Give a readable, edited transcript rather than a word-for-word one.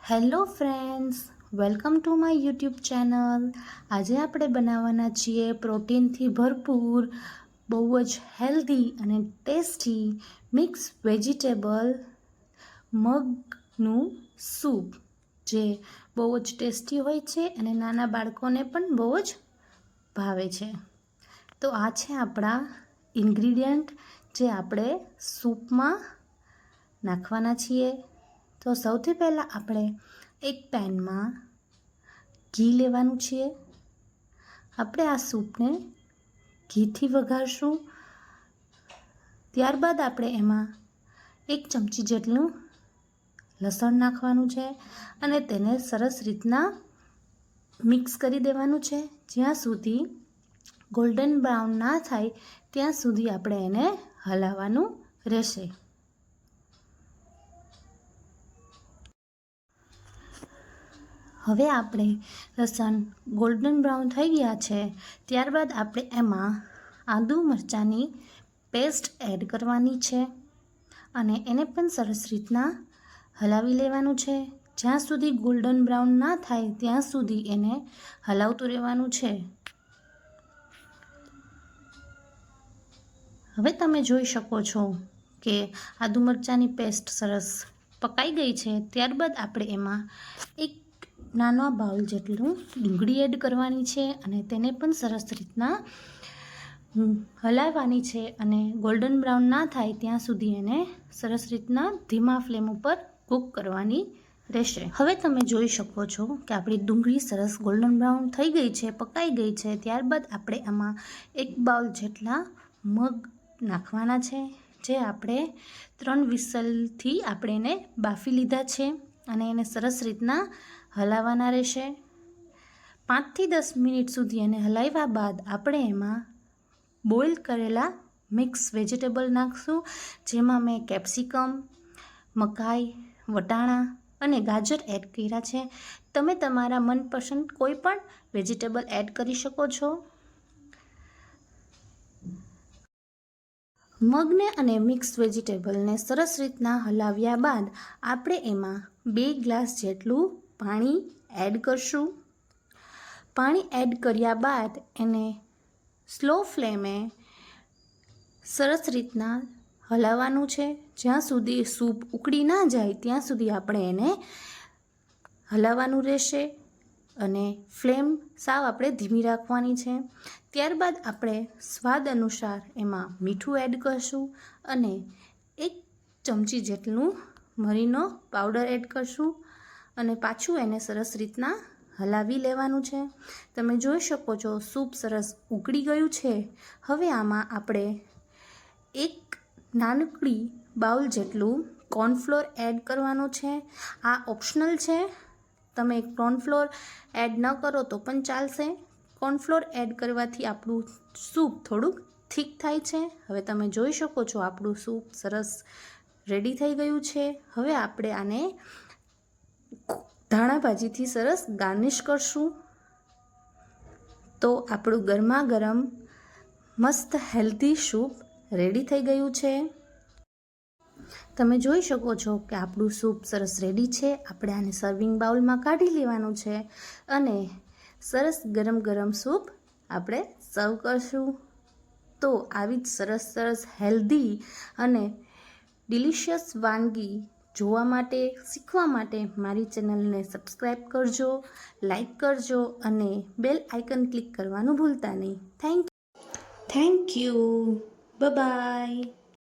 Hello friends, welcome to my YouTube channel. આજે આપણે બનાવવાના છીએ પ્રોટીનથી ભરપૂર, બહુ જ હેલ્ધી અને ટેસ્ટી મિક્સ વેજીટેબલ મગનું સૂપ, જે બહુ જ ટેસ્ટી હોય છે અને નાના બાળકોને પણ બહુ જ ભાવે છે। તો આ છે આપણા ઇન્ગ્રીડિયન્ટ જે આપણે સૂપમાં નાખવાના છીએ। તો સૌથી પહેલાં આપણે એક પેનમાં ઘી લેવાનું છે। આપણે આ સૂપને ઘીથી વઘારશું। ત્યારબાદ આપણે એમાં 1 ચમચી જેટલું લસણ નાખવાનું છે અને તેને સરસ રીતના મિક્સ કરી દેવાનું છે। જ્યાં સુધી ગોલ્ડન બ્રાઉન ના થાય ત્યાં સુધી આપણે એને હલાવવાનું રહેશે। હવે આપણે લસણ ગોલ્ડન બ્રાઉન થઈ ગયા છે, ત્યારબાદ આપણે એમાં આદુ મરચાંની પેસ્ટ એડ કરવાની છે અને એને પણ સરસ રીતના હલાવી લેવાનું છે। જ્યાં સુધી ગોલ્ડન બ્રાઉન ના થાય ત્યાં સુધી એને હલાવતું રહેવાનું છે। હવે તમે જોઈ શકો છો કે આદુ મરચાંની પેસ્ટ સરસ પકાઈ ગઈ છે। ત્યારબાદ આપણે એમાં એક નાનો બાઉલ જેટલું ડુંગળી એડ કરવાની છે અને તેને પણ સરસ રીતના હલાવવાની છે અને ગોલ્ડન બ્રાઉન ના થાય ત્યાં સુધી એને સરસ રીતના ધીમા ફ્લેમ ઉપર કૂક કરવાની રહેશે। હવે તમે જોઈ શકો છો કે આપણી ડુંગળી સરસ ગોલ્ડન બ્રાઉન થઈ ગઈ છે, પકાઈ ગઈ છે। ત્યારબાદ આપણે આમાં 1 બાઉલ જેટલા મગ નાખવાના છે, જે આપણે 3 વિસલથી આપણે એને બાફી લીધા છે અને એને સરસ રીતના હલાવવાના રહેશે। 5 થી 10 મિનિટ સુધી એને હલાવ્યા બાદ આપણે એમાં બોઇલ કરેલા મિક્સ વેજીટેબલ નાખશું, જેમાં મેં કેપ્સિકમ, મકાઈ, વટાણા અને ગાજર એડ કર્યા છે। તમે તમારા મનપસંદ કોઈ પણ વેજીટેબલ એડ કરી શકો છો। મગને અને મિક્સ વેજીટેબલને સરસ રીતના હલાવ્યા બાદ આપણે એમાં 2 ગ્લાસ જેટલું પાણી એડ કરશું। પાણી એડ કર્યા બાદ એને સ્લો ફ્લેમે સરસ રીતના હલાવવાનું છે। જ્યાં સુધી સૂપ ઉકળી ના જાય ત્યાં સુધી આપણે એને હલાવવાનું રહેશે અને ફ્લેમ સાવ આપણે ધીમી રાખવાની છે। ત્યારબાદ આપણે સ્વાદ અનુસાર એમાં મીઠું એડ કરશું અને 1 ચમચી જેટલું મરીનો પાવડર એડ કરશું અને પાછું એને સરસ રીતના હલાવી લેવાનું છે। તમે જોઈ શકો છો સૂપ સરસ ઉકળી ગયું છે। હવે આમાં આપણે 1 નાનકડી બાઉલ જેટલું કોર્નફ્લોર એડ કરવાનું છે। આ ઓપ્શનલ છે, તમે કોર્નફ્લોર એડ ન કરો તો પણ ચાલશે। કોર્નફ્લોર એડ કરવાથી આપણું સૂપ થોડુંક થીક થાય છે। હવે તમે જોઈ શકો છો આપણું સૂપ સરસ રેડી થઈ ગયું છે। હવે આપણે આને ધાણા ભાજીથી સરસ ગાર્નિશ કરશું, તો આપણું ગરમા ગરમ મસ્ત હેલ્ધી સૂપ રેડી થઈ ગયું છે। તમે જોઈ શકો છો કે આપણું સૂપ સરસ રેડી છે। આપણે આને સર્વિંગ બાઉલમાં કાઢી લેવાનું છે અને સરસ ગરમ ગરમ સૂપ આપણે સર્વ કરશું। તો આવી જ સરસ હેલ્ધી અને ડિલિશિયસ વાનગી જોવા માટે, શીખવા માટે મારી ચેનલને સબસ્ક્રાઈબ કરજો, લાઈક કરજો અને બેલ આઇકન ક્લિક કરવાનું ભૂલતા નહીં। Thank you, bye bye.